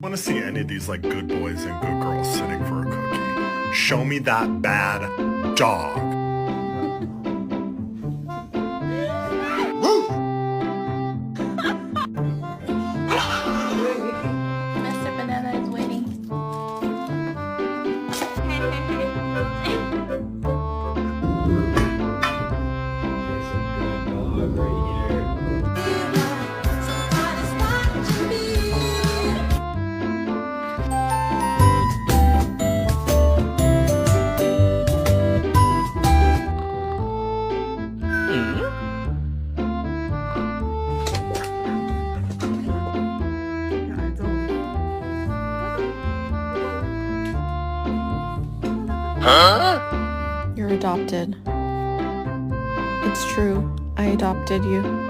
Want to see any of these like good boys and good girls sitting for a cookie. Show me that bad dog. Mr. Banana is waiting. You're adopted. It's true. I adopted you.